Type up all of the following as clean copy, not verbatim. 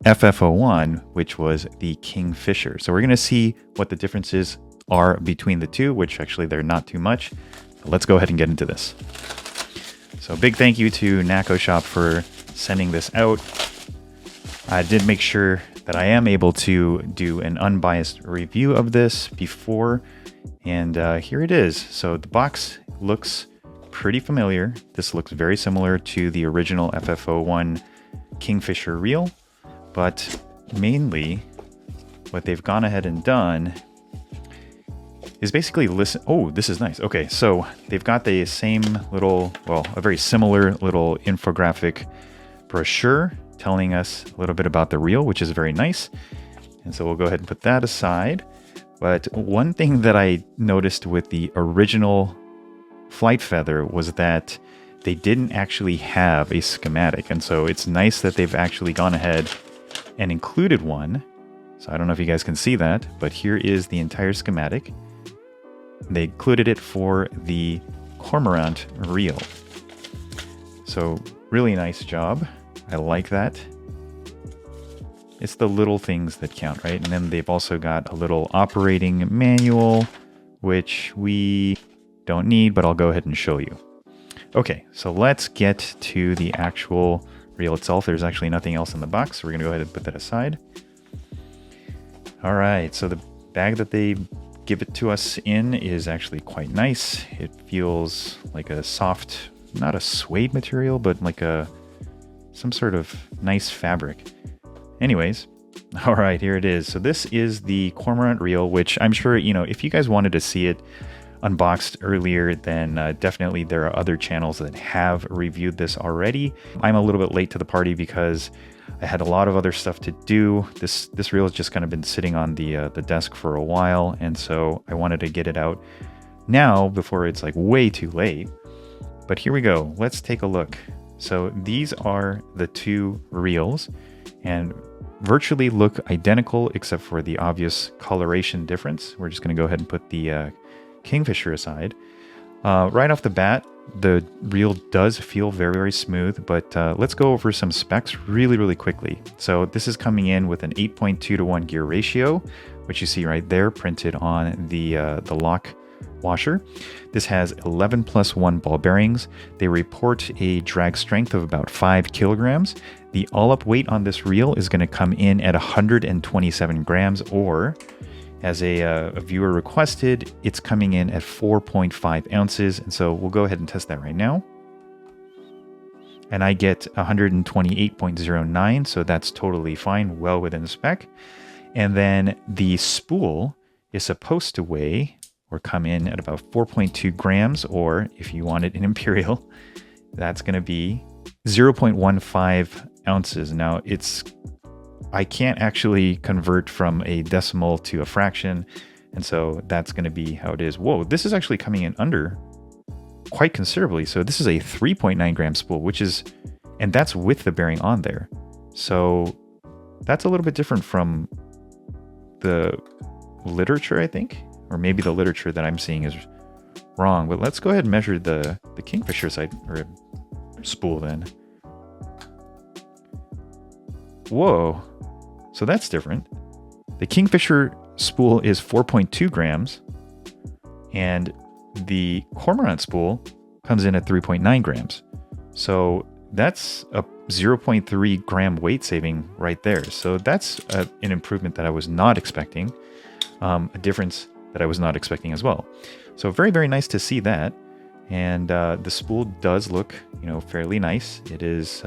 FF01, which was the Kingfisher. So we're going to see what the differences are between the two, which actually they're not too much. So let's go ahead and get into this. So big thank you to NACO Shop for sending this out. I did make sure that I am able to do an unbiased review of this before, and here it is. So the box looks pretty familiar. This looks very similar to the original FF01 Kingfisher reel, but mainly what they've gone ahead and done is basically listen. Oh, this is nice. Okay, so they've got the same little, well, a very similar little infographic brochure telling us a little bit about the reel, which is very nice. And so we'll go ahead and put that aside. But one thing that I noticed with the original Flight Feather was that they didn't actually have a schematic. And so it's nice that they've actually gone ahead and included one. So I don't know if you guys can see that, but here is the entire schematic. They included it for the Cormorant reel. So really nice job. I like that. It's the little things that count, right? And then they've also got a little operating manual, which we don't need, but I'll go ahead and show you. Okay, so let's get to the actual reel itself. There's actually nothing else in the box, so we're going to go ahead and put that aside. All right, so the bag that they give it to us in is actually quite nice. It feels like a soft, not a suede material, but like some sort of nice fabric. Anyways, all right, here it is. So this is the Cormorant reel, which I'm sure, you know, if you guys wanted to see it unboxed earlier, then definitely there are other channels that have reviewed this already. I'm a little bit late to the party because I had a lot of other stuff to do. This reel has just kind of been sitting on the desk for a while, and so I wanted to get it out now before it's like way too late. But here we go. Let's take a look. So these are the two reels, and virtually look identical except for the obvious coloration difference. We're just going to go ahead and put the Kingfisher aside. Right off the bat, the reel does feel very, very smooth, but let's go over some specs really quickly. So this is coming in with an 8.2 to 1 gear ratio, which you see right there printed on the lock washer. This has 11+1 ball bearings. They report a drag strength of about 5 kilograms. The all-up weight on this reel is going to come in at 127 grams, or as a viewer requested, it's coming in at 4.5 ounces. And so we'll go ahead and test that right now. And I get 128.09, so that's totally fine, well within the spec. And then the spool is supposed to weigh or come in at about 4.2 grams, or if you want it in imperial, that's going to be 0.15 ounces. Now, I can't actually convert from a decimal to a fraction, and so that's going to be how it is. Whoa, this is actually coming in under quite considerably. So this is a 3.9 gram spool, and that's with the bearing on there. So that's a little bit different from the literature, I think. Or maybe the literature that I'm seeing is wrong. But let's go ahead and measure the Kingfisher side, or spool then. Whoa. So that's different. The Kingfisher spool is 4.2 grams, and the Cormorant spool comes in at 3.9 grams. So that's a 0.3 gram weight saving right there. So that's an improvement that I was not expecting, a difference that I was not expecting as well. So very, very nice to see that. And the spool does look, fairly nice. It is,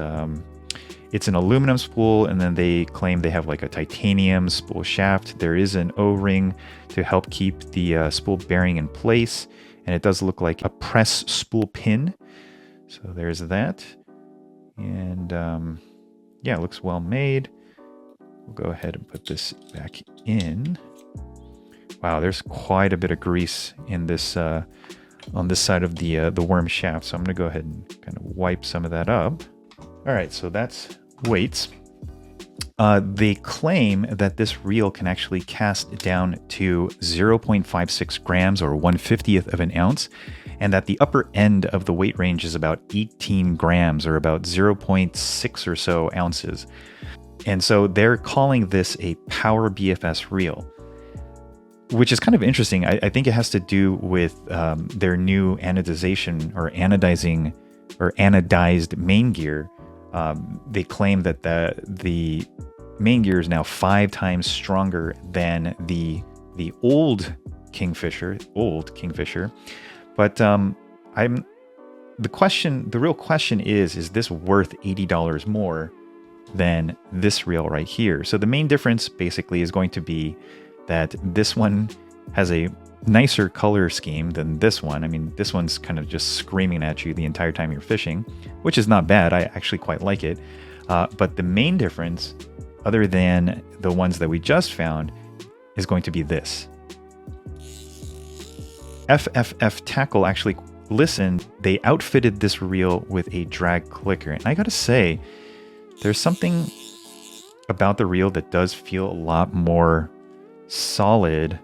it's an aluminum spool, and then they claim they have like a titanium spool shaft. There is an O-ring to help keep the spool bearing in place, and it does look like a press spool pin. So there's that. And yeah, it looks well made. We'll go ahead and put this back in. Wow, there's quite a bit of grease in this on this side of the worm shaft. So I'm going to go ahead and kind of wipe some of that up. All right, so that's weights. They claim that this reel can actually cast down to 0.56 grams, or 1/50th of an ounce, and that the upper end of the weight range is about 18 grams, or about 0.6 or so ounces. And so they're calling this a Power BFS reel, which is kind of interesting. I think it has to do with their new anodization or anodizing or anodized main gear. They claim that the main gear is now 5 times stronger than the old Kingfisher. But the real question is this worth $80 more than this reel right here? So the main difference basically is going to be that this one has a nicer color scheme than this one. I mean, this one's kind of just screaming at you the entire time you're fishing, which is not bad. I actually quite like it. But the main difference, other than the ones that we just found, is going to be this. FFF Tackle actually listened. They outfitted this reel with a drag clicker. And I gotta say, there's something about the reel that does feel a lot more solid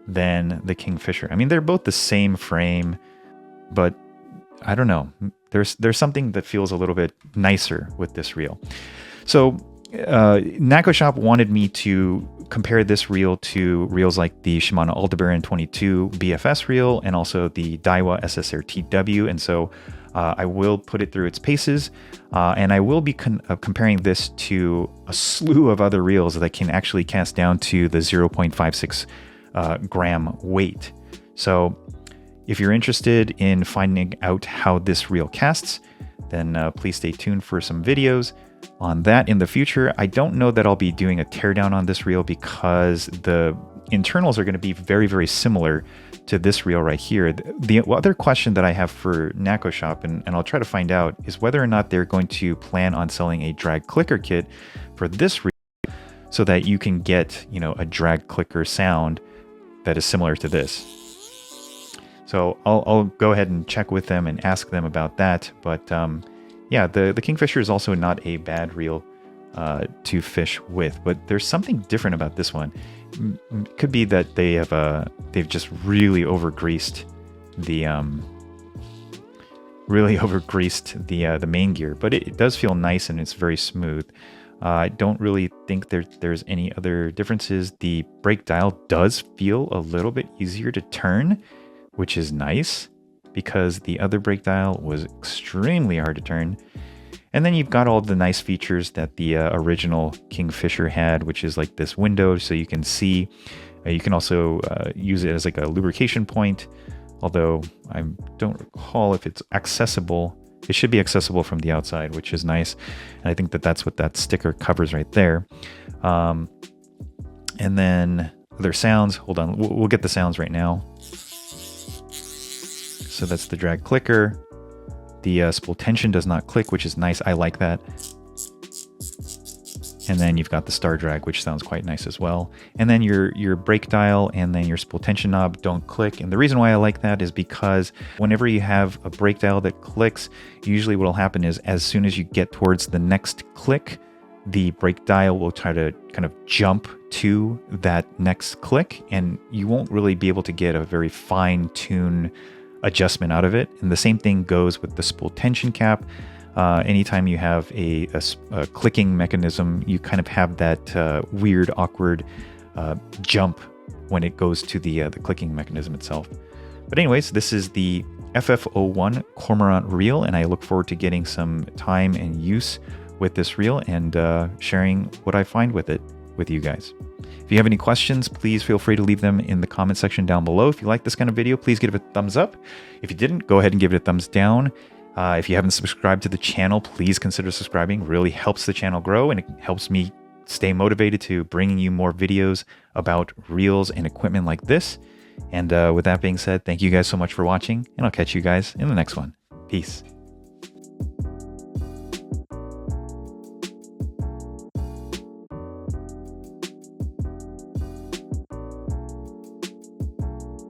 than the Kingfisher. I mean, they're both the same frame, but I don't know. There's something that feels a little bit nicer with this reel. So NACOShop wanted me to compare this reel to reels like the Shimano Aldebaran 22 BFS reel and also the Daiwa SSR TW. And so I will put it through its paces, and I will be comparing this to a slew of other reels that can actually cast down to the 0.56 gram weight. So if you're interested in finding out how this reel casts, then please stay tuned for some videos on that in the future. I don't know that I'll be doing a teardown on this reel because the internals are going to be very, very similar to this reel right here. The other question that I have for NACOShop, and I'll try to find out, is whether or not they're going to plan on selling a drag clicker kit for this reel so that you can get, a drag clicker sound that is similar to this. So I'll go ahead and check with them and ask them about that. But yeah, the Kingfisher is also not a bad reel to fish with, but there's something different about this one. Could be that they've just really overgreased the main gear, but it does feel nice and it's very smooth. I don't really think there's any other differences. The brake dial does feel a little bit easier to turn, which is nice because the other brake dial was extremely hard to turn. And then you've got all the nice features that the original Kingfisher had, which is like this window so you can see. You can also use it as like a lubrication point, although I don't recall if it's accessible. It should be accessible from the outside, which is nice. And I think that's what that sticker covers right there. And then other sounds. Hold on, we'll get the sounds right now. So that's the drag clicker. The spool tension does not click, which is nice. I like that. And then you've got the star drag, which sounds quite nice as well. And then your brake dial and then your spool tension knob don't click. And the reason why I like that is because whenever you have a brake dial that clicks, usually what will happen is as soon as you get towards the next click, the brake dial will try to kind of jump to that next click, and you won't really be able to get a very fine-tuned adjustment out of it. And the same thing goes with the spool tension cap. Anytime you have a clicking mechanism, you kind of have that weird, awkward jump when it goes to the clicking mechanism itself. But anyways, this is the FF01 Cormorant reel, and I look forward to getting some time and use with this reel and sharing what I find with it with you guys. If you have any questions, please feel free to leave them in the comment section down below. If you like this kind of video, please give it a thumbs up. If you didn't, go ahead and give it a thumbs down. If you haven't subscribed to the channel, please consider subscribing. It really helps the channel grow, and it helps me stay motivated to bringing you more videos about reels and equipment like this. And with that being said, thank you guys so much for watching, and I'll catch you guys in the next one. Peace.